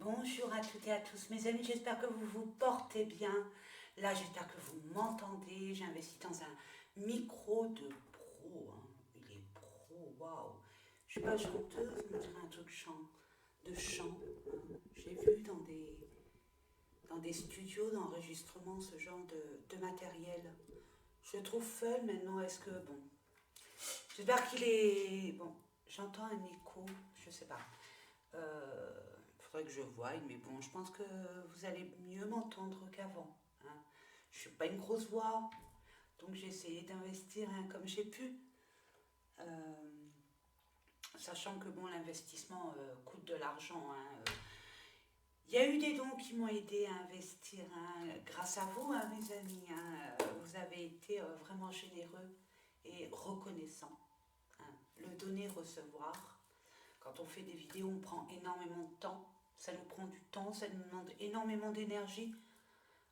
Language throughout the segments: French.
Bonjour à toutes et à tous mes amis, j'espère que vous vous portez bien. Là, j'espère que vous m'entendez. J'ai investi dans un micro de pro, hein. Il est pro, waouh. Je suis pas chanteuse, mais je dirais un truc de chant. Hein. J'ai vu dans des studios d'enregistrement ce genre de matériel. Je trouve fun maintenant, est-ce que, bon, j'espère qu'il est, bon, j'entends un écho, je sais pas. Faudrait que je voie, mais bon, je pense que vous allez mieux m'entendre qu'avant. Hein. Je suis pas une grosse voix, donc j'ai essayé d'investir hein, comme j'ai pu. Euh, Sachant que bon, l'investissement coûte de l'argent. Hein. Il y a eu des dons qui m'ont aidé à investir, hein, grâce à vous, hein, mes amis. Hein. Vous avez été vraiment généreux et reconnaissants. Hein. Le donner-recevoir. Quand on fait des vidéos, on prend énormément de temps. Ça nous prend du temps, ça nous demande énormément d'énergie.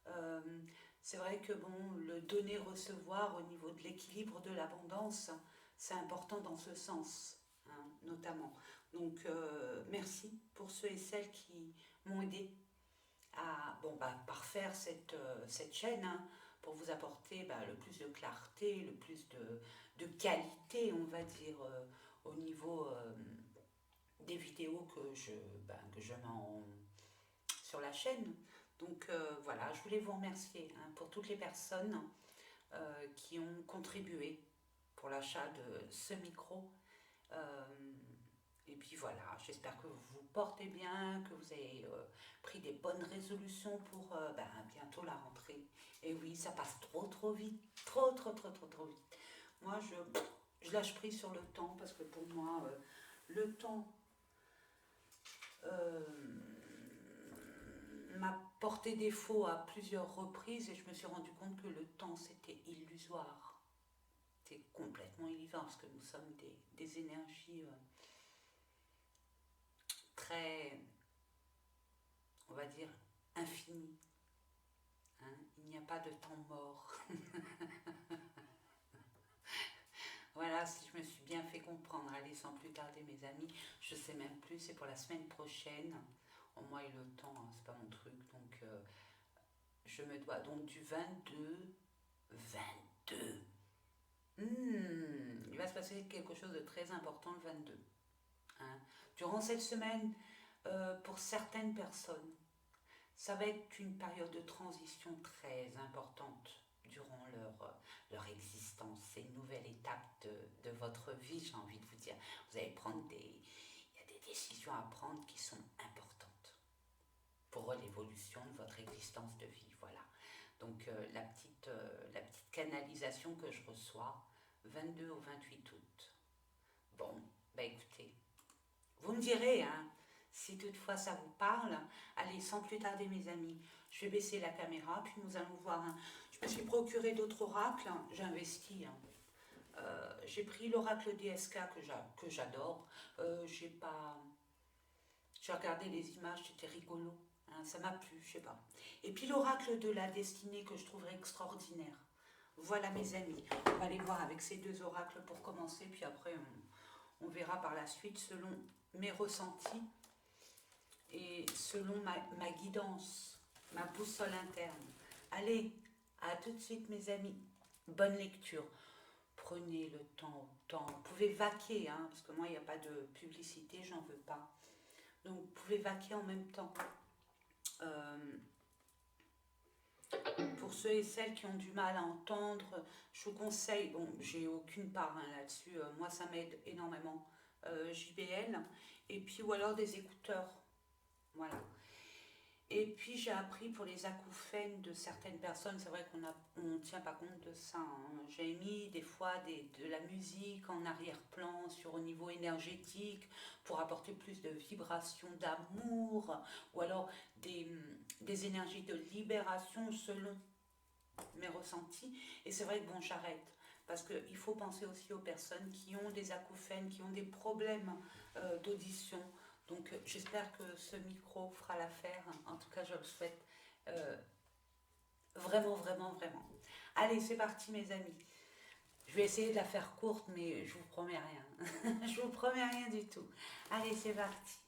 Euh, c'est vrai que bon, le donner-recevoir au niveau de l'équilibre de l'abondance, c'est important dans ce sens, hein, notamment. Donc, merci pour ceux et celles qui m'ont aidé à bon, parfaire cette chaîne, hein, pour vous apporter le plus de clarté, le plus de qualité, on va dire, au niveau des vidéos que je mets sur la chaîne. Donc voilà, je voulais vous remercier hein, pour toutes les personnes qui ont contribué pour l'achat de ce micro. Euh, et puis voilà, j'espère que vous vous portez bien, que vous avez pris des bonnes résolutions pour bientôt la rentrée. Et oui, ça passe trop vite, trop vite. Moi, je lâche prise sur le temps parce que pour moi, le temps m'a porté défaut à plusieurs reprises et je me suis rendu compte que le temps c'était illusoire. C'est complètement illusoire parce que nous sommes des énergies très, on va dire, infinies. Hein. Il n'y a pas de temps mort. Voilà, si je me suis bien fait comprendre. Allez, sans plus tarder mes amis, je sais même plus, c'est pour la semaine prochaine. Moi et le temps, hein, c'est pas mon truc, donc je me dois donc du 22. Il va se passer quelque chose de très important le 22. Hein. Durant cette semaine, pour certaines personnes, ça va être une période de transition très importante durant leur existence. C'est une nouvelle étape de votre vie, j'ai envie de vous dire. Vous allez prendre il y a des décisions à prendre qui sont importantes pour l'évolution de votre existence de vie, voilà. Donc la petite canalisation que je reçois, 22 au 28 août. Bon, écoutez, vous me direz, hein, si toutefois ça vous parle, allez, sans plus tarder mes amis, je vais baisser la caméra, puis nous allons voir. Hein. Je me suis procuré d'autres oracles, hein, j'ai investi. Hein. J'ai pris l'oracle DSK que j'adore. J'ai regardé les images, c'était rigolo. Hein, ça m'a plu, je sais pas. Et puis l'oracle de la destinée que je trouverais extraordinaire. Voilà mes amis. On va aller voir avec ces deux oracles pour commencer, puis après on verra par la suite selon mes ressentis et selon ma guidance, ma boussole interne. Allez, à tout de suite mes amis. Bonne lecture. Prenez le temps au temps. Vous pouvez vaquer, hein, parce que moi il n'y a pas de publicité, j'en veux pas. Donc vous pouvez vaquer en même temps. Pour ceux et celles qui ont du mal à entendre, je vous conseille, bon, j'ai aucune part hein, là-dessus, moi ça m'aide énormément, JBL, et puis ou alors des écouteurs, voilà. Et puis j'ai appris pour les acouphènes de certaines personnes, c'est vrai qu'on ne tient pas compte de ça. Hein. J'ai mis des fois de la musique en arrière-plan au niveau énergétique pour apporter plus de vibrations d'amour ou alors des énergies de libération selon mes ressentis. Et c'est vrai que bon, j'arrête. Parce qu'il faut penser aussi aux personnes qui ont des acouphènes, qui ont des problèmes d'audition. Donc j'espère que ce micro fera l'affaire. En tout cas, je le souhaite vraiment. Allez, c'est parti mes amis. Je vais essayer de la faire courte, mais je vous promets rien. Je vous promets rien du tout. Allez, c'est parti.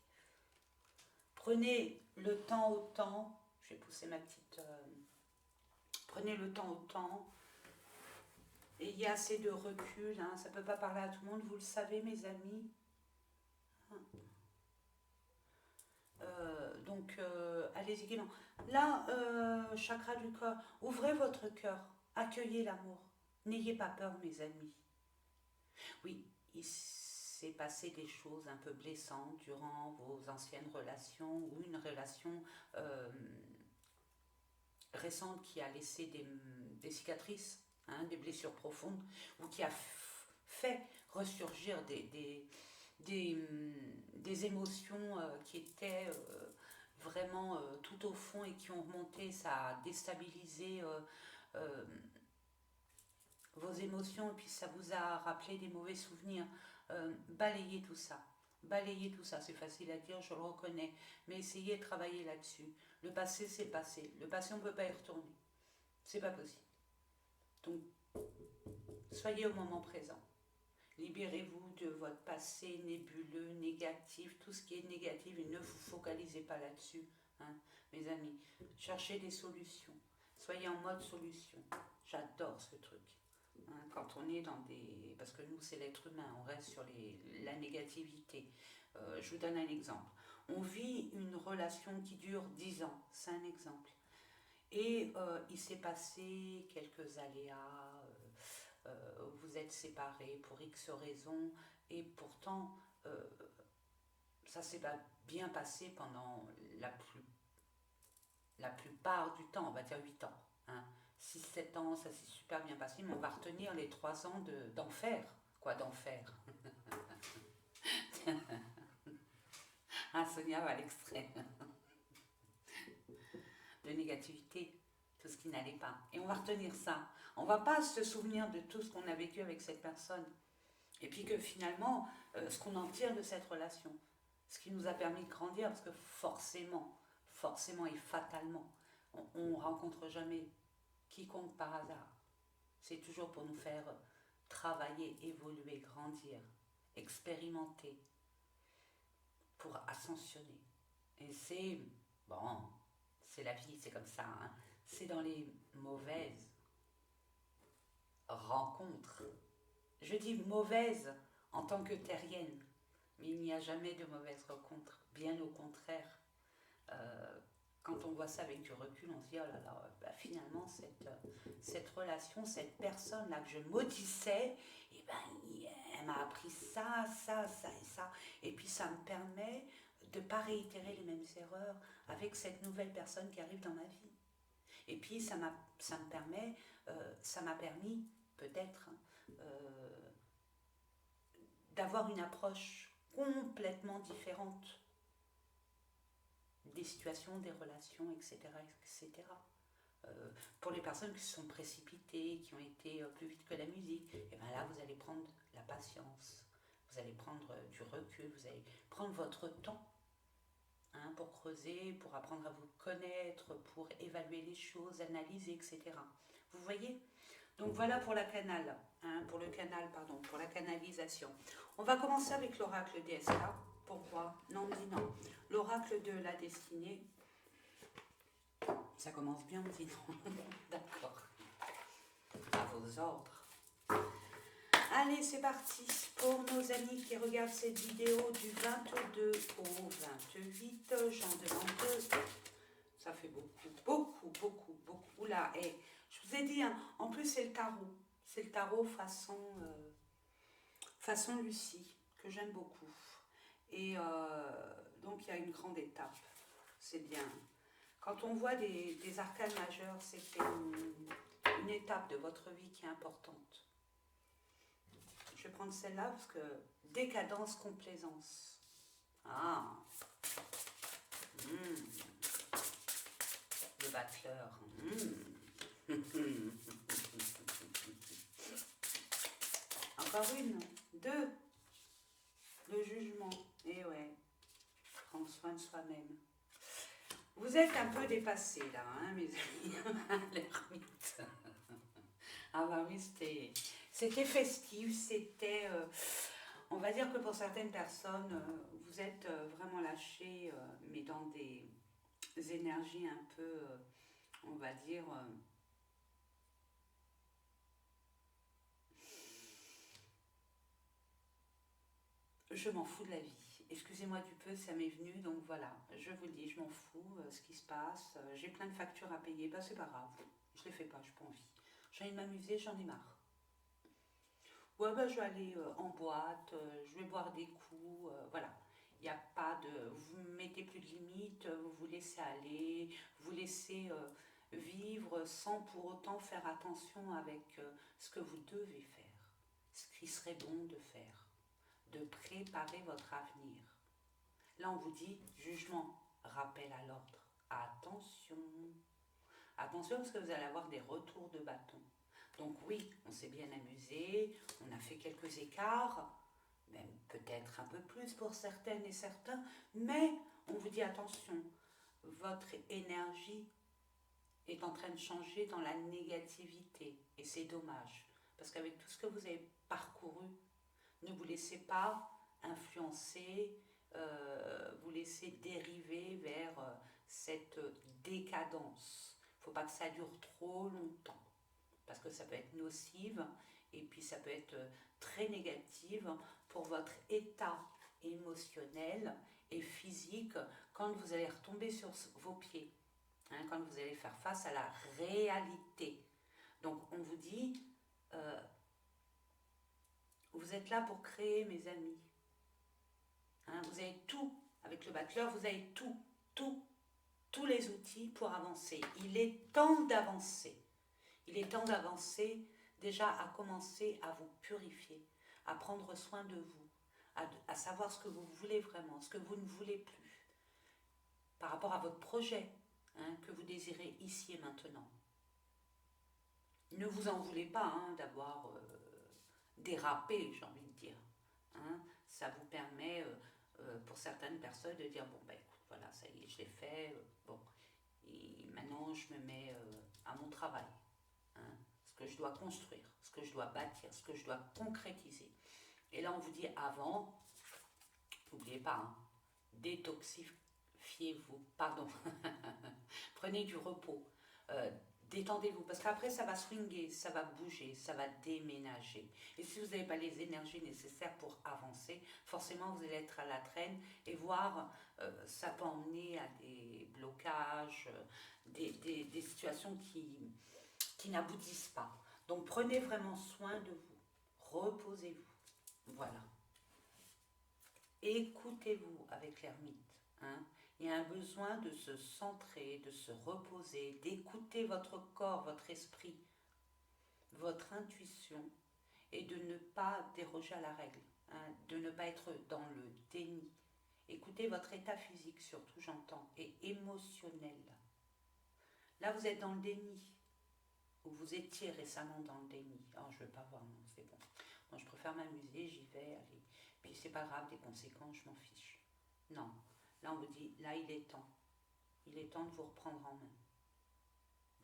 Prenez le temps au temps. Je vais pousser ma petite... prenez le temps au temps. Ayez assez de recul. Hein. Ça ne peut pas parler à tout le monde, vous le savez, mes amis. Donc, allez-y gaiement. Là, chakra du corps, ouvrez votre cœur. Accueillez l'amour. N'ayez pas peur, mes amis. Oui, il s'est passé des choses un peu blessantes durant vos anciennes relations ou une relation récente qui a laissé des cicatrices, hein, des blessures profondes, ou qui a fait ressurgir des émotions qui étaient vraiment tout au fond et qui ont remonté. Ça a déstabilisé euh, vos émotions et puis ça vous a rappelé des mauvais souvenirs. Balayez tout ça. Balayez tout ça, c'est facile à dire, je le reconnais, mais essayez de travailler là-dessus. Le passé, c'est le passé. Le passé, on ne peut pas y retourner. C'est pas possible. Donc, soyez au moment présent. Libérez-vous de votre passé nébuleux, négatif, tout ce qui est négatif, et ne vous focalisez pas là-dessus, hein, mes amis. Cherchez des solutions. Soyez en mode solution. J'adore ce truc. Hein, quand on est dans des... Parce que nous, c'est l'être humain, on reste sur la négativité. Je vous donne un exemple. On vit une relation qui dure 10 ans, c'est un exemple. Et il s'est passé quelques aléas, vous êtes séparés pour X raisons, et pourtant, ça s'est pas bien passé pendant la plupart du temps, on va dire 8 ans. Hein. 6-7 ans, ça s'est super bien passé, mais on va retenir les 3 ans d'enfer. Quoi d'enfer? Ah, Sonia va à l'extrême. De négativité, tout ce qui n'allait pas. Et on va retenir ça. On ne va pas se souvenir de tout ce qu'on a vécu avec cette personne. Et puis que finalement, ce qu'on en tire de cette relation, ce qui nous a permis de grandir, parce que forcément et fatalement, on ne rencontre jamais quiconque par hasard. C'est toujours pour nous faire travailler, évoluer, grandir, expérimenter, pour ascensionner. Et c'est, bon, c'est la vie, c'est comme ça. Hein. C'est dans les mauvaises rencontres. Je dis mauvaises en tant que terrienne, mais il n'y a jamais de mauvaises rencontres. Bien au contraire. Quand on voit ça avec du recul, on se dit, oh là là, bah finalement, cette relation, cette personne-là que je maudissais, eh ben, elle m'a appris ça, ça, ça et ça. Et puis ça me permet de ne pas réitérer les mêmes erreurs avec cette nouvelle personne qui arrive dans ma vie. Et puis ça m'a permis peut-être d'avoir une approche complètement différente des situations, des relations, etc. etc. Pour les personnes qui se sont précipitées, qui ont été plus vite que la musique, et bien là vous allez prendre la patience, vous allez prendre du recul, vous allez prendre votre temps, hein, pour creuser, pour apprendre à vous connaître, pour évaluer les choses, analyser, etc. Vous voyez? Donc voilà pour la canal, hein, pour la canalisation. On va commencer avec l'oracle DSK. Pourquoi? Non, on dit non. L'oracle de la destinée. Ça commence bien, on dit non. D'accord. À vos ordres. Allez, c'est parti. Pour nos amis qui regardent cette vidéo du 22 au 28, j'en demande 2. Ça fait beaucoup. Oula, et je vous ai dit, hein, en plus c'est le tarot. C'est le tarot façon Lucie, que j'aime beaucoup. Et donc il y a une grande étape. C'est bien. Quand on voit des arcanes majeures, c'est qu'il y a une étape de votre vie qui est importante. Je vais prendre celle-là parce que décadence, complaisance. Ah. Le battleur. Encore une. 2. Le jugement. Et ouais. Prendre soin de soi-même. Vous êtes un peu dépassés là, hein, mes amis. L'ermite. Ah bah oui, c'était festif, c'était... on va dire que pour certaines personnes, vous êtes vraiment lâchés, mais dans des énergies un peu, on va dire, je m'en fous de la vie. Excusez-moi du peu, ça m'est venu, donc voilà, je vous le dis, je m'en fous, ce qui se passe, j'ai plein de factures à payer, bah c'est pas grave, je les fais pas, j'ai pas envie. J'ai envie de m'amuser, j'en ai marre. Ouais, bah je vais aller en boîte, je vais boire des coups, voilà. Il n'y a pas de... Vous ne mettez plus de limites, vous vous laissez aller, vous laissez vivre sans pour autant faire attention avec ce que vous devez faire, ce qui serait bon de faire, de préparer votre avenir. Là, on vous dit jugement, rappel à l'ordre. Attention, attention parce que vous allez avoir des retours de bâton. Donc oui, on s'est bien amusé, on a fait quelques écarts, même peut-être un peu plus pour certaines et certains, mais on vous dit attention, votre énergie est en train de changer dans la négativité et c'est dommage parce qu'avec tout ce que vous avez parcouru, ne vous laissez pas influencer, vous laissez dériver vers cette décadence. Il ne faut pas que ça dure trop longtemps parce que ça peut être nocive et puis ça peut être très négative pour votre état émotionnel et physique quand vous allez retomber sur vos pieds, hein, quand vous allez faire face à la réalité. Donc on vous dit, vous êtes là pour créer, mes amis. Hein, vous avez tout, avec le battleur, vous avez tous les outils pour avancer. Il est temps d'avancer. Il est temps d'avancer, déjà à commencer à vous purifier, à prendre soin de vous, à savoir ce que vous voulez vraiment, ce que vous ne voulez plus, par rapport à votre projet, hein, que vous désirez ici et maintenant. Ne vous en voulez pas hein, d'avoir dérapé, j'ai envie de dire. Hein. Ça vous permet, pour certaines personnes, de dire, bon, bah écoute, voilà, ça y est, je l'ai fait, bon, et maintenant je me mets à mon travail. Hein, ce que je dois construire, ce que je dois bâtir, ce que je dois concrétiser. Et là, on vous dit avant, n'oubliez pas, hein, détoxifiez-vous, pardon, prenez du repos, détendez-vous, parce qu'après, ça va swinguer, ça va bouger, ça va déménager. Et si vous n'avez pas les énergies nécessaires pour avancer, forcément, vous allez être à la traîne et voir, ça peut emmener à des blocages, des situations qui n'aboutissent pas. Donc prenez vraiment soin de vous, reposez-vous, voilà. Écoutez-vous avec l'ermite. Hein. Il y a un besoin de se centrer, de se reposer, d'écouter votre corps, votre esprit, votre intuition et de ne pas déroger à la règle, hein, de ne pas être dans le déni. Écoutez votre état physique surtout, j'entends, et émotionnel. Là, vous êtes dans le déni. Ou vous étiez récemment dans le déni. Oh, je ne veux pas voir, non, c'est bon. Moi, je préfère m'amuser, j'y vais, allez. Puis c'est pas grave, des conséquences, je m'en fiche. Non. Là, on vous dit, là, il est temps. Il est temps de vous reprendre en main.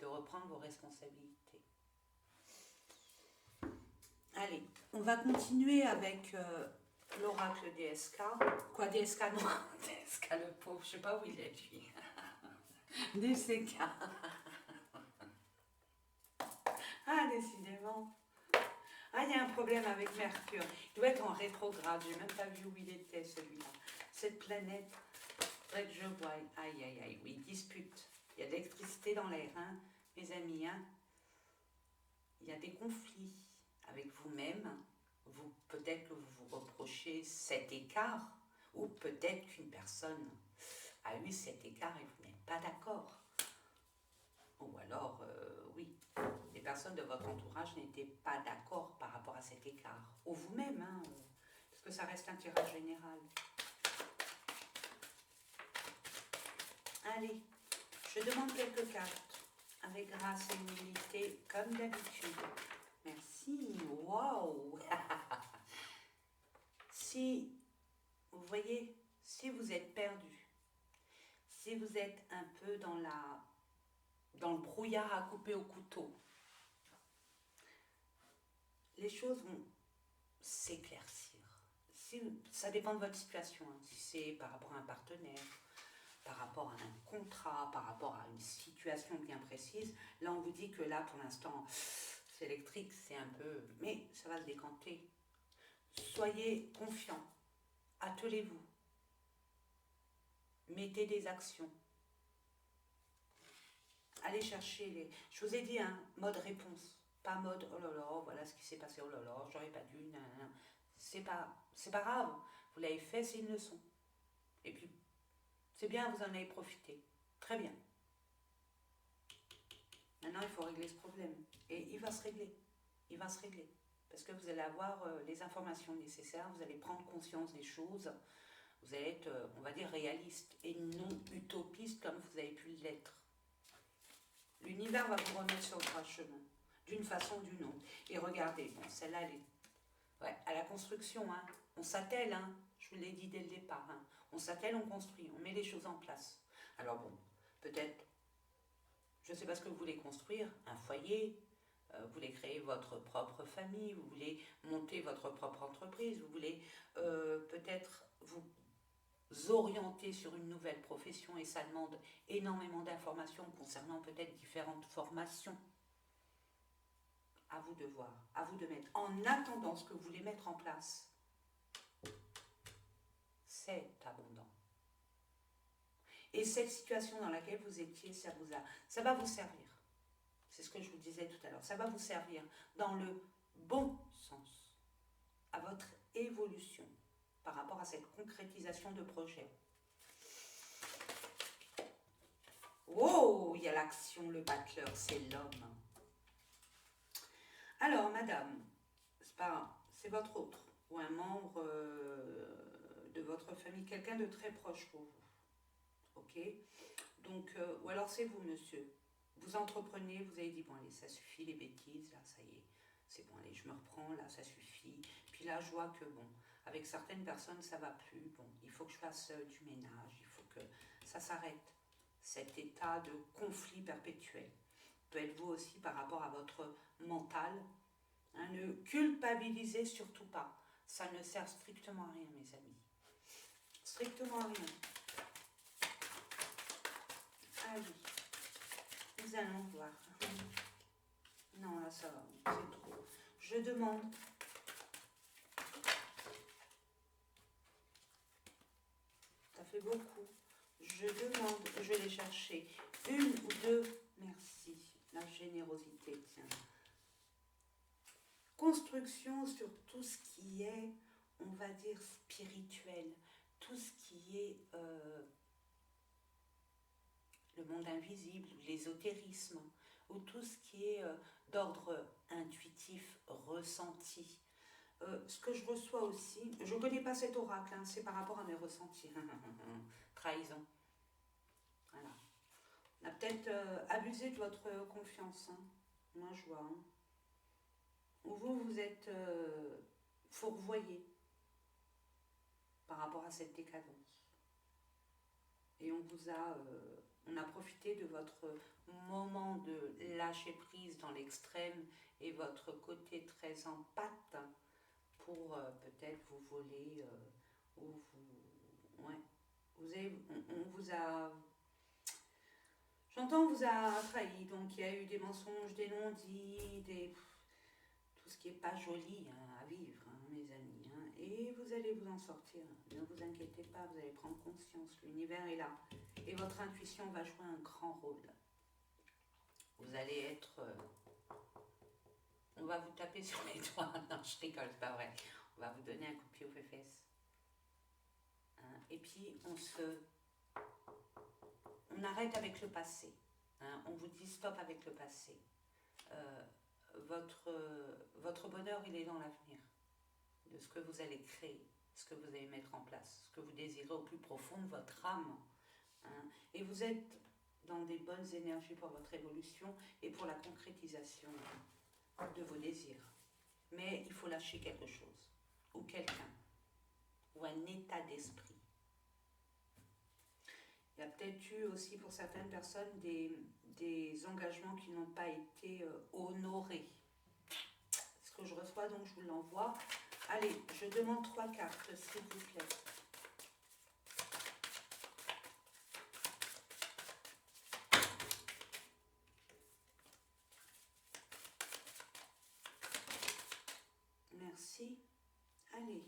De reprendre vos responsabilités. Allez, on va continuer avec l'oracle DSK. Quoi, DSK, non DSK, le pauvre, je sais pas où il est, lui. DSK. Ah, décidément. Ah, il y a un problème avec Mercure. Il doit être en rétrograde. J'ai même pas vu où il était, celui-là. Cette planète, faudrait que je voie. Aïe, aïe, aïe. Oui, dispute. Il y a de l'électricité dans l'air, hein, mes amis. Hein. Il y a des conflits avec vous-même. Peut-être que vous vous reprochez cet écart. Ou peut-être qu'une personne a eu cet écart et vous n'êtes pas d'accord. Ou alors, oui, les personnes de votre entourage n'étaient pas d'accord par rapport à cet écart. Ou vous-même, hein, parce que ça reste un tirage général. Allez, je demande quelques cartes, avec grâce et humilité, comme d'habitude. Merci, waouh. Si, vous voyez, si vous êtes perdu, si vous êtes un peu dans le brouillard à couper au couteau, les choses vont s'éclaircir. Ça dépend de votre situation, hein. Si c'est par rapport à un partenaire, par rapport à un contrat, par rapport à une situation bien précise. Là, on vous dit que là, pour l'instant, c'est électrique, c'est un peu... Mais ça va se décanter. Soyez confiants. Attelez-vous. Mettez des actions. Allez chercher les... Je vous ai dit, hein, mode réponse. Pas mode, oh là là, voilà ce qui s'est passé, oh là là, j'aurais pas dû, nanana. C'est pas grave. Vous l'avez fait, c'est une leçon. Et puis, c'est bien, vous en avez profité. Très bien. Maintenant, il faut régler ce problème. Et il va se régler. Il va se régler. Parce que vous allez avoir les informations nécessaires, vous allez prendre conscience des choses, vous allez être, on va dire, réaliste et non utopiste comme vous avez pu l'être. L'univers va vous remettre sur le droit chemin, d'une façon ou d'une autre. Et regardez, bon, celle-là, elle est ouais, à la construction, hein. On s'attelle, hein. Je vous l'ai dit dès le départ. Hein. On s'attelle, on construit, on met les choses en place. Alors bon, peut-être, je ne sais pas ce que vous voulez construire, un foyer, vous voulez créer votre propre famille, vous voulez monter votre propre entreprise, vous voulez peut-être vous orienter sur une nouvelle profession et ça demande énormément d'informations concernant peut-être différentes formations. À vous de voir, à vous de mettre. En attendant ce que vous voulez mettre en place, c'est abondant. Et cette situation dans laquelle vous étiez, ça va vous servir. C'est ce que je vous disais tout à l'heure. Ça va vous servir dans le bon sens, à votre évolution par rapport à cette concrétisation de projet. Oh, il y a l'action, le battleur, c'est l'homme. Alors, madame, c'est votre autre, ou un membre de votre famille, quelqu'un de très proche pour vous. Ok? Donc, ou alors c'est vous, monsieur. Vous entreprenez, vous avez dit, bon, allez, ça suffit, les bêtises, là, ça y est, c'est bon, allez, je me reprends, là, ça suffit. Puis là, je vois que, bon, avec certaines personnes, ça va plus, bon, il faut que je fasse du ménage, il faut que ça s'arrête. Cet état de conflit perpétuel peut être vous aussi par rapport à votre mental. Hein, ne culpabilisez surtout pas. Ça ne sert strictement à rien, mes amis. Strictement à rien. Allez, nous allons voir. Non, là, ça va, c'est trop. Je demande. Ça fait beaucoup. Je demande, je vais les chercher. Une ou deux, merci. La générosité, tiens. Construction sur tout ce qui est, on va dire, spirituel. Tout ce qui est le monde invisible, l'ésotérisme, ou tout ce qui est d'ordre intuitif, ressenti. Ce que je reçois aussi, je ne connais pas cet oracle, hein, c'est par rapport à mes ressentis. Trahison. Voilà. On a peut-être abusé de votre confiance. Hein. Moi, je vois. Hein. Ou vous êtes fourvoyé par rapport à cette décadence. Et on a profité de votre moment de lâcher prise dans l'extrême et votre côté très en pâte pour peut-être vous voler ou vous... Ouais. On vous a... J'entends, on vous a trahi, donc il y a eu des mensonges, des non-dits, tout ce qui n'est pas joli hein, à vivre, hein, mes amis. Hein. Et vous allez vous en sortir, ne vous inquiétez pas, vous allez prendre conscience, l'univers est là. Et votre intuition va jouer un grand rôle. Vous allez être... on va vous taper sur les doigts. Non, je rigole, c'est pas vrai. On va vous donner un coup de pied aux fesses. Hein, et puis, on arrête avec le passé. Hein, on vous dit stop avec le passé. Votre bonheur, il est dans l'avenir. De ce que vous allez créer, ce que vous allez mettre en place, ce que vous désirez au plus profond de votre âme. Hein, et vous êtes dans des bonnes énergies pour votre évolution et pour la concrétisation de vos désirs. Mais il faut lâcher quelque chose, ou quelqu'un, ou un état d'esprit. Il y a peut-être eu aussi pour certaines personnes des engagements qui n'ont pas été honorés. Ce que je reçois, donc je vous l'envoie. Allez, je demande 3 cartes, s'il vous plaît. parti. Allez.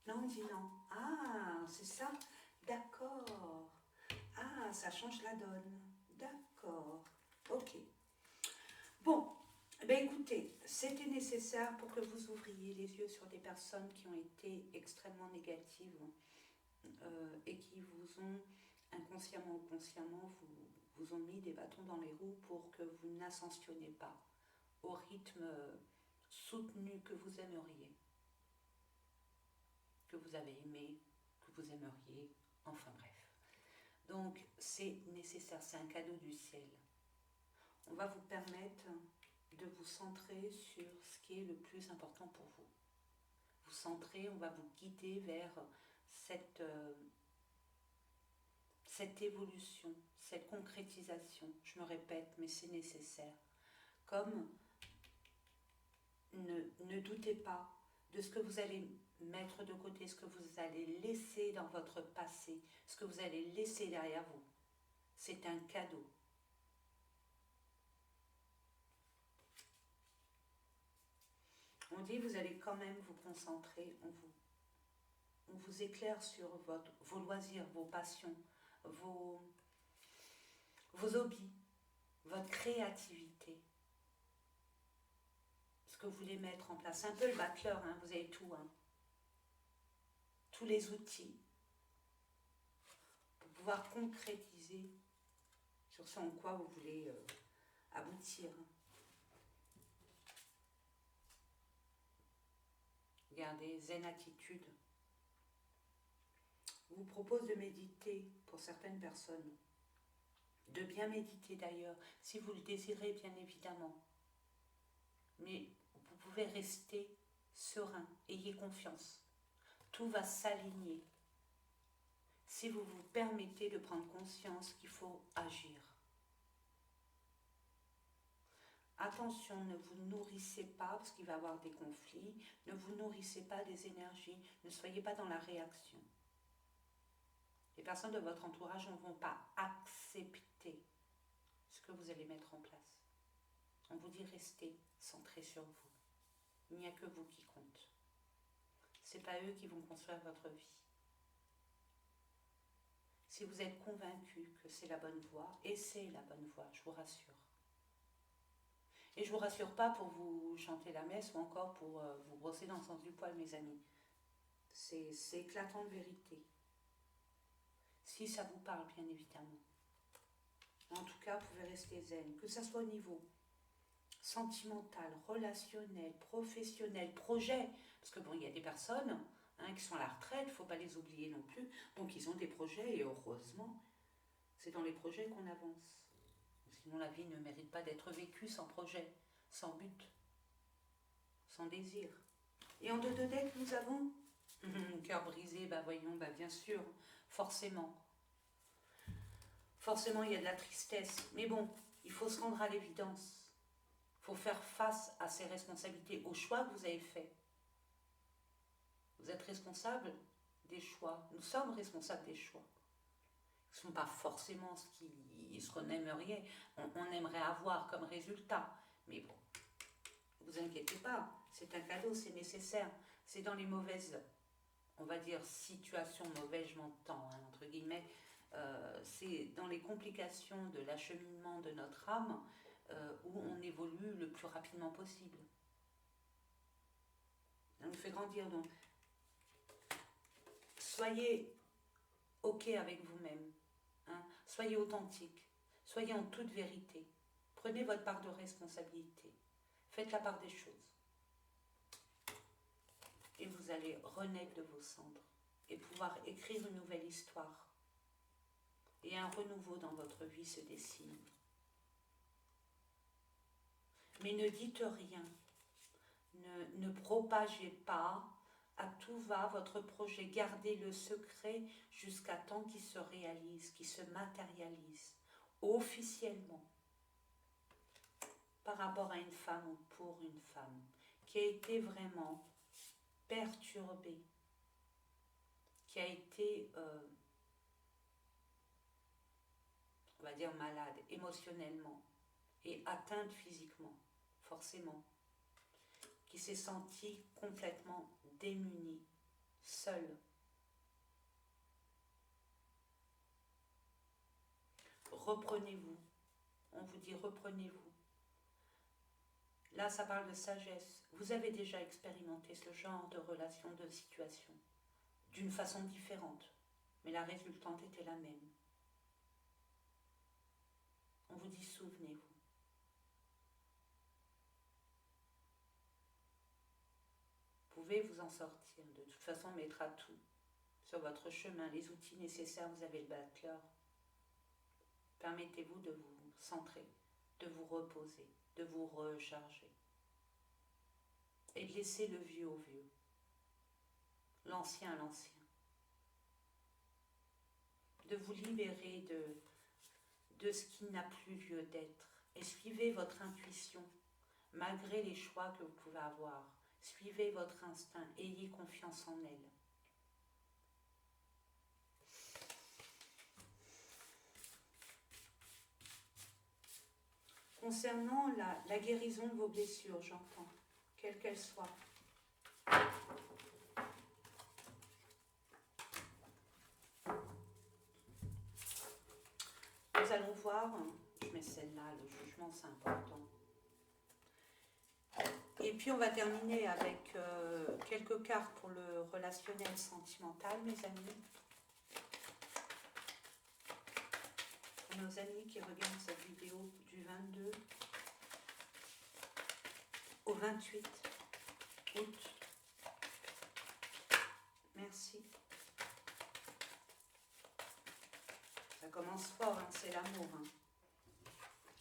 Non, on dit non. Ah, c'est ça. D'accord. Ah, ça change la donne. D'accord. Ok. Bon, ben écoutez, c'était nécessaire pour que vous ouvriez les yeux sur des personnes qui ont été extrêmement négatives et qui vous ont, inconsciemment ou consciemment, vous ont mis des bâtons dans les roues pour que vous n'ascensionnez pas au rythme soutenu que vous aimeriez, que vous avez aimé, que vous aimeriez, enfin bref. Donc c'est nécessaire, c'est un cadeau du ciel. On va vous permettre de vous centrer sur ce qui est le plus important pour vous. Vous centrer, on va vous guider vers cette évolution, cette concrétisation. Je me répète, mais c'est nécessaire. Comme ne doutez pas de ce que vous allez mettre de côté, ce que vous allez laisser dans votre passé, ce que vous allez laisser derrière vous. C'est un cadeau. On dit vous allez quand même vous concentrer, on vous éclaire sur vos loisirs, vos passions, vos hobbies, votre créativité. Ce que vous voulez mettre en place. Un peu le battleur, hein, vous avez tout. Hein. Tous les outils pour pouvoir concrétiser sur ce en quoi vous voulez aboutir. Gardez zen attitude. Je vous propose de méditer pour certaines personnes. De bien méditer d'ailleurs, si vous le désirez bien évidemment. Mais vous pouvez rester serein, ayez confiance. Tout va s'aligner. Si vous vous permettez de prendre conscience qu'il faut agir. Attention, ne vous nourrissez pas, parce qu'il va y avoir des conflits, ne vous nourrissez pas des énergies, ne soyez pas dans la réaction. Les personnes de votre entourage ne vont pas accepter ce que vous allez mettre en place. On vous dit restez centré sur vous. Il n'y a que vous qui compte. Ce n'est pas eux qui vont construire votre vie. Si vous êtes convaincu que c'est la bonne voie, et c'est la bonne voie, je vous rassure. Et je ne vous rassure pas pour vous chanter la messe ou encore pour vous brosser dans le sens du poil, mes amis. C'est éclatant de vérité. Si ça vous parle, bien évidemment. En tout cas, vous pouvez rester zen, que ce soit au niveau sentimental, relationnel, professionnel, projet. Parce que bon, il y a des personnes qui sont à la retraite, il ne faut pas les oublier non plus. Donc ils ont des projets et heureusement, c'est dans les projets qu'on avance. Sinon la vie ne mérite pas d'être vécue sans projet, sans but, sans désir. Et en deux de deck, nous avons cœur brisé, bah voyons, bah bien sûr, forcément. Forcément, il y a de la tristesse. Mais bon, il faut se rendre à l'évidence. Il faut faire face à ses responsabilités, aux choix que vous avez faits. Vous êtes responsable des choix. Nous sommes responsables des choix. Ce ne sont pas forcément ce qu'on aimerait. On aimerait avoir comme résultat. Mais bon, ne vous inquiétez pas. C'est un cadeau, c'est nécessaire. C'est dans les mauvaises, on va dire, situations mauvaises, je m'entends, hein, entre guillemets. C'est dans les complications de l'acheminement de notre âme où on évolue le plus rapidement possible. Ça nous fait grandir. Donc, soyez OK avec vous-même. Hein, soyez authentique. Soyez en toute vérité. Prenez votre part de responsabilité. Faites la part des choses. Et vous allez renaître de vos cendres et pouvoir écrire une nouvelle histoire. Et un renouveau dans votre vie se dessine. Mais ne dites rien. Ne propagez pas à tout va votre projet. Gardez le secret jusqu'à temps qu'il se réalise, qu'il se matérialise officiellement par rapport à une femme ou pour une femme qui a été vraiment perturbée, qui a été on va dire malade émotionnellement et atteinte physiquement, forcément, qui s'est sentie complètement démunie, seule. Reprenez-vous. On vous dit reprenez-vous. Là, ça parle de sagesse. Vous avez déjà expérimenté ce genre de relation, de situation, d'une façon différente, mais la résultante était la même. On vous dit souvenez-vous. Vous pouvez vous en sortir. De toute façon, on mettra tout sur votre chemin, les outils nécessaires. Vous avez le battleur. Permettez-vous de vous centrer, de vous reposer, de vous recharger. Et de laisser le vieux au vieux, l'ancien à l'ancien. De vous libérer de ce qui n'a plus lieu d'être. Et suivez votre intuition, malgré les choix que vous pouvez avoir. Suivez votre instinct, ayez confiance en elle. Concernant la guérison de vos blessures, j'entends, quelles qu'elles soient. Nous allons voir, je mets celle-là, le jugement c'est important. Et puis on va terminer avec quelques cartes pour le relationnel sentimental, mes amis. Pour nos amis qui regardent cette vidéo du 22 au 28 août. Merci. Ça commence fort, hein, c'est l'amour. Hein.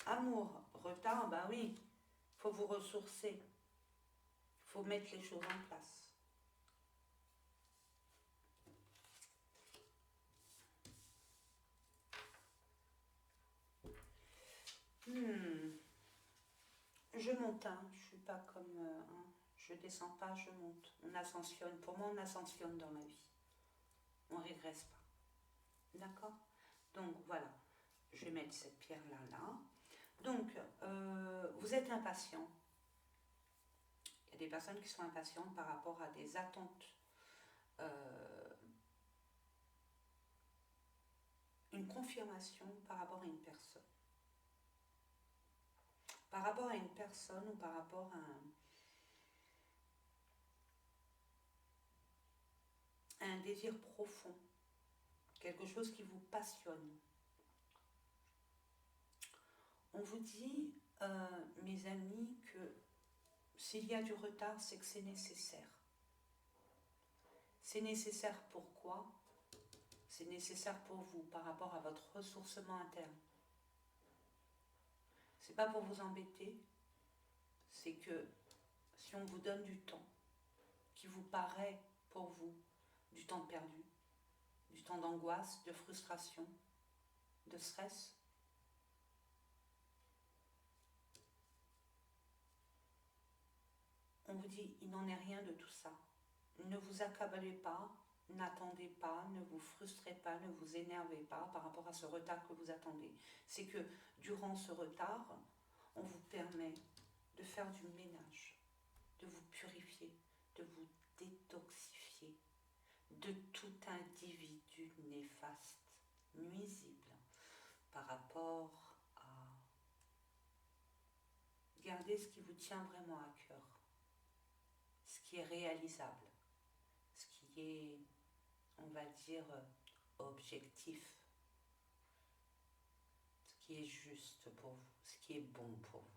Amour, retard, bah oui, il faut vous ressourcer. Il faut mettre les choses en place. Je monte, hein. Je ne suis pas comme... je descends pas, je monte. On ascensionne. Pour moi, on ascensionne dans la vie. On ne régresse pas. D'accord? Donc, voilà. Je vais mettre cette pierre-là, là. Donc, vous êtes impatient. Il y a des personnes qui sont impatientes par rapport à des attentes. Une confirmation par rapport à une personne. Par rapport à une personne ou par rapport à un désir profond, quelque chose qui vous passionne. On vous dit, mes amis, que s'il y a du retard, c'est que c'est nécessaire. C'est nécessaire pourquoi? C'est nécessaire pour vous, par rapport à votre ressourcement interne. C'est pas pour vous embêter, c'est que si on vous donne du temps, qui vous paraît pour vous du temps perdu, du temps d'angoisse, de frustration, de stress, on vous dit, il n'en est rien de tout ça. Ne vous accablez pas, n'attendez pas, ne vous frustrez pas, ne vous énervez pas par rapport à ce retard que vous attendez. C'est que durant ce retard, on vous permet de faire du ménage, de vous purifier, de vous détoxifier de tout individu néfaste, nuisible, par rapport à garder ce qui vous tient vraiment à cœur, ce qui est réalisable, ce qui est, on va dire, objectif, ce qui est juste pour vous, ce qui est bon pour vous.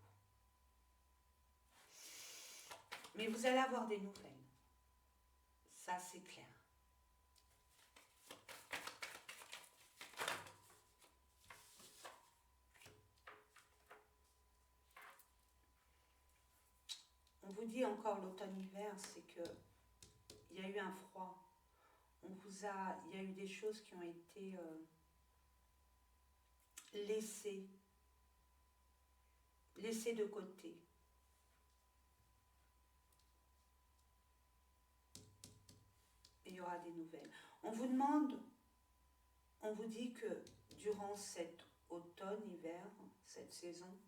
Mais vous allez avoir des nouvelles, ça c'est clair. On vous dit encore l'automne-hiver, c'est que il y a eu un froid. Il y a eu des choses qui ont été laissées de côté. Et il y aura des nouvelles. On vous demande, on vous dit que durant cet automne, hiver, cette saison.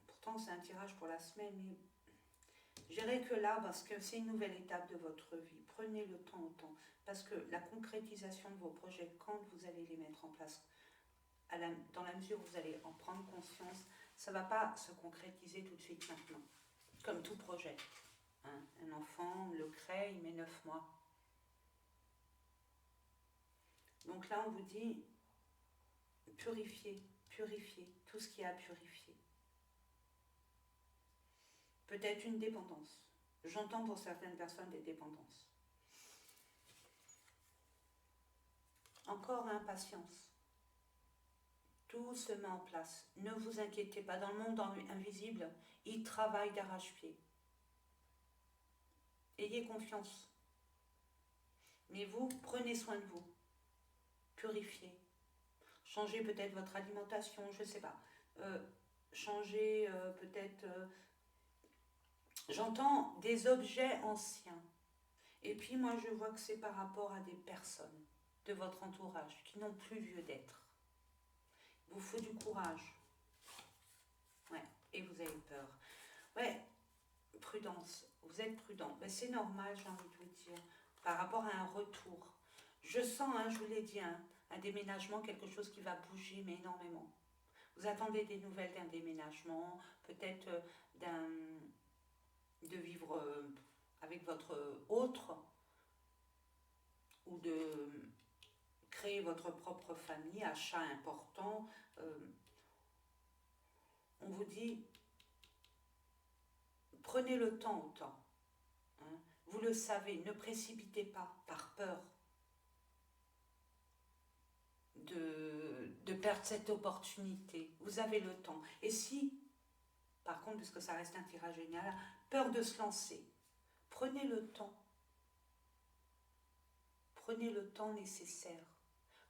Pourtant, c'est un tirage pour la semaine, mais je dirais que là, parce que c'est une nouvelle étape de votre vie, prenez le temps au temps, parce que la concrétisation de vos projets, quand vous allez les mettre en place, dans la mesure où vous allez en prendre conscience, ça ne va pas se concrétiser tout de suite maintenant, comme tout projet. Hein, un enfant, le crée, il met 9 mois. Donc là, on vous dit, purifiez, purifiez, tout ce qui a à purifier. Peut-être une dépendance. J'entends pour certaines personnes des dépendances. Encore impatience. Tout se met en place. Ne vous inquiétez pas. Dans le monde invisible, il travaille d'arrache-pied. Ayez confiance. Mais vous, prenez soin de vous. Purifiez. Changez peut-être votre alimentation, je ne sais pas. Changez peut-être... J'entends des objets anciens. Et puis moi, je vois que c'est par rapport à des personnes de votre entourage qui n'ont plus lieu d'être. Il vous faut du courage. Ouais, et vous avez peur. Ouais, prudence. Vous êtes prudent. Ben, c'est normal, j'ai envie de vous dire, par rapport à un retour. Je sens, hein, je vous l'ai dit, hein, un déménagement, quelque chose qui va bouger, mais énormément. Vous attendez des nouvelles d'un déménagement, peut-être de vivre avec votre autre, ou de créer votre propre famille, achat important. On vous dit, prenez le temps au temps. Hein. Vous le savez, ne précipitez pas par peur de perdre cette opportunité. Vous avez le temps. Et si, par contre, puisque ça reste un tirage génial, peur de se lancer, prenez le temps. Prenez le temps nécessaire.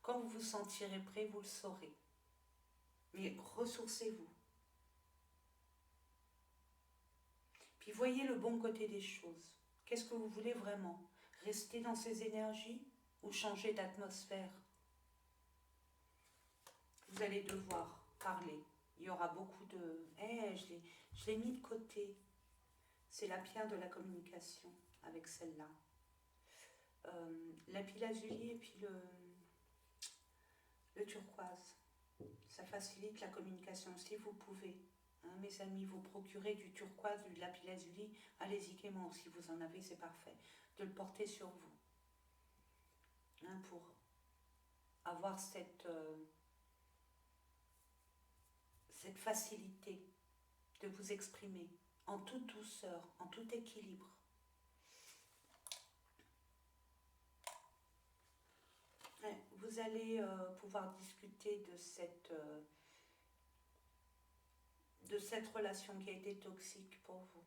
Quand vous vous sentirez prêt, vous le saurez. Mais ressourcez-vous. Puis voyez le bon côté des choses. Qu'est-ce que vous voulez vraiment? Rester dans ces énergies ou changer d'atmosphère? Vous allez devoir parler. Il y aura beaucoup de... je l'ai mis de côté. C'est la pierre de la communication avec celle-là. Lapis-lazuli et puis le turquoise. Ça facilite la communication si vous pouvez. Hein, mes amis, vous procurez du turquoise, du lapis-lazuli, allez-y gaiement. Si vous en avez, c'est parfait. De le porter sur vous. Hein, pour avoir cette facilité de vous exprimer en toute douceur, en tout équilibre. Vous allez pouvoir discuter de cette relation qui a été toxique pour vous.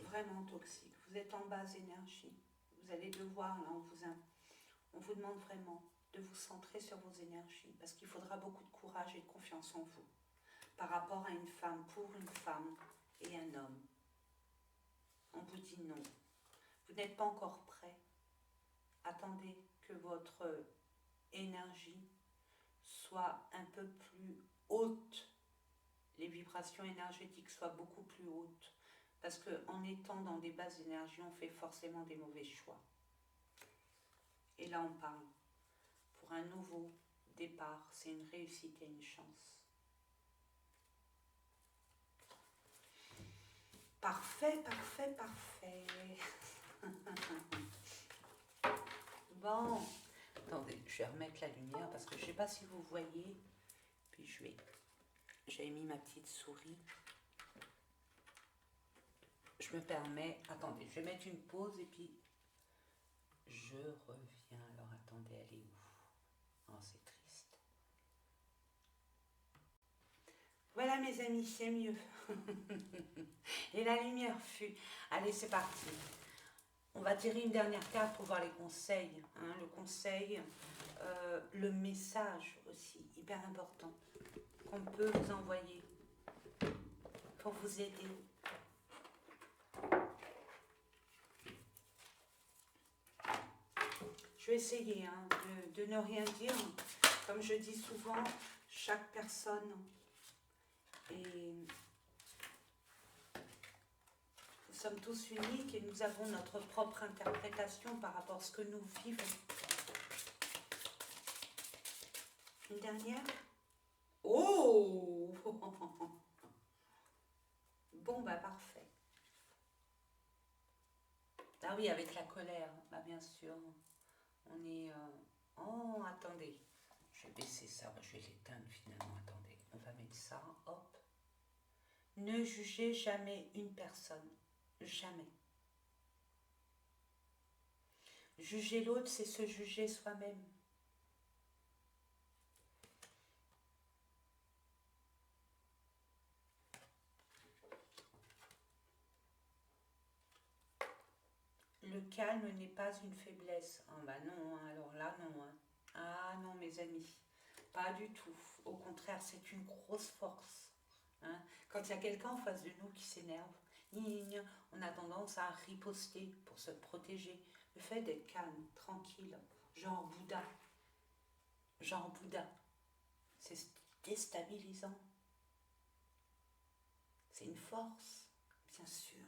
Vraiment toxique. Vous êtes en basse énergie. Vous allez devoir, là, on vous demande vraiment de vous centrer sur vos énergies parce qu'il faudra beaucoup de courage et de confiance en vous par rapport à une femme, pour une femme et un homme. On vous dit non. Vous n'êtes pas encore prêt. Attendez que votre énergie soit un peu plus haute, les vibrations énergétiques soient beaucoup plus hautes, parce qu'en étant dans des basses énergies, on fait forcément des mauvais choix. Et là, on parle pour un nouveau départ, c'est une réussite et une chance. Parfait, parfait, parfait. Bon, attendez, je vais remettre la lumière parce que je ne sais pas si vous voyez. Puis j'ai mis ma petite souris. Je me permets, attendez, je vais mettre une pause et puis je reviens. Alors attendez, elle est où? Oh, c'est triste. Voilà mes amis, c'est mieux. Et la lumière fut. Allez, c'est parti. On va tirer une dernière carte pour voir les conseils. Hein, le conseil, le message aussi, hyper important, qu'on peut vous envoyer pour vous aider. Je vais essayer hein, de ne rien dire. Comme je dis souvent, chaque personne est... Nous sommes tous uniques et nous avons notre propre interprétation par rapport à ce que nous vivons. Une dernière? Oh! Bon, bah parfait. Ah oui, avec la colère, bah bien sûr. On est... Oh, attendez. Je vais baisser ça, je vais l'éteindre finalement. Attendez, on va mettre ça, hop. Ne jugez jamais une personne. Jamais. Juger l'autre, c'est se juger soi-même. Le calme n'est pas une faiblesse. Ah bah non, hein, alors là non. Hein. Ah non mes amis, pas du tout. Au contraire, c'est une grosse force. Hein. Quand il y a quelqu'un en face de nous qui s'énerve, on a tendance à riposter pour se protéger. Le fait d'être calme, tranquille, genre Bouddha, c'est déstabilisant. C'est une force, bien sûr.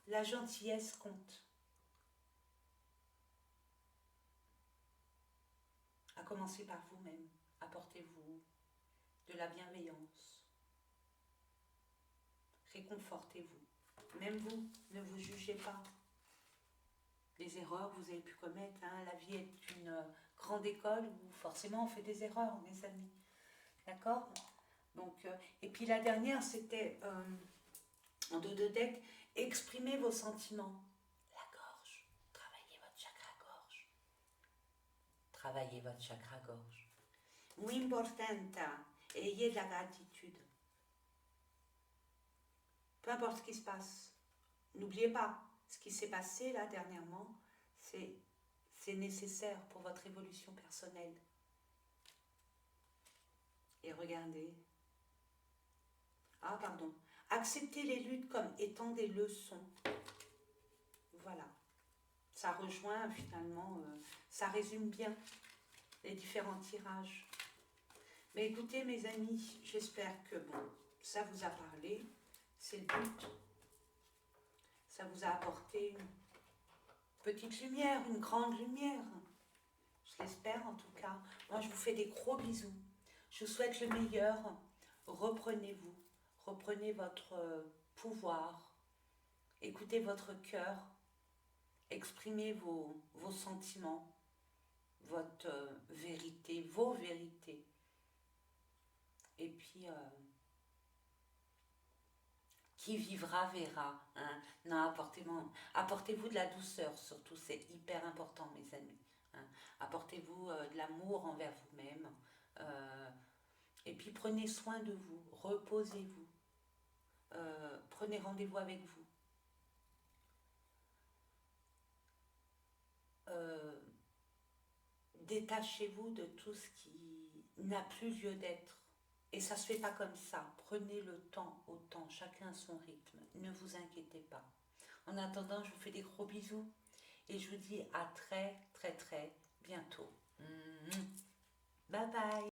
La gentillesse compte. À commencer par vous-même. Apportez-vous de la bienveillance. Réconfortez-vous. Même vous, ne vous jugez pas. Les erreurs que vous avez pu commettre, hein, la vie est une grande école où forcément on fait des erreurs, mes amis. D'accord? Donc, et puis la dernière, c'était en dos de deck, exprimez vos sentiments. La gorge, travaillez votre chakra gorge. Travaillez votre chakra gorge. Muy importante, ayez de la gratitude. Peu importe ce qui se passe, n'oubliez pas, ce qui s'est passé là dernièrement, c'est nécessaire pour votre évolution personnelle. Et regardez. Ah pardon. Acceptez les luttes comme étant des leçons. Voilà. Ça rejoint finalement, ça résume bien les différents tirages. Mais écoutez mes amis, j'espère que bon, ça vous a parlé. C'est le but. Ça vous a apporté une petite lumière, une grande lumière. Je l'espère en tout cas. Moi, je vous fais des gros bisous. Je vous souhaite le meilleur. Reprenez-vous. Reprenez votre pouvoir. Écoutez votre cœur. Exprimez vos sentiments, votre vérité, vos vérités. Et puis, qui vivra verra. Hein. Non, apportez-vous de la douceur, surtout, c'est hyper important, mes amis. Hein. Apportez-vous de l'amour envers vous-même. Et puis, prenez soin de vous, reposez-vous. Prenez rendez-vous avec vous. Détachez-vous de tout ce qui n'a plus lieu d'être. Et ça ne se fait pas comme ça. Prenez le temps au temps, chacun son rythme. Ne vous inquiétez pas. En attendant, je vous fais des gros bisous et je vous dis à très très très bientôt. Bye bye.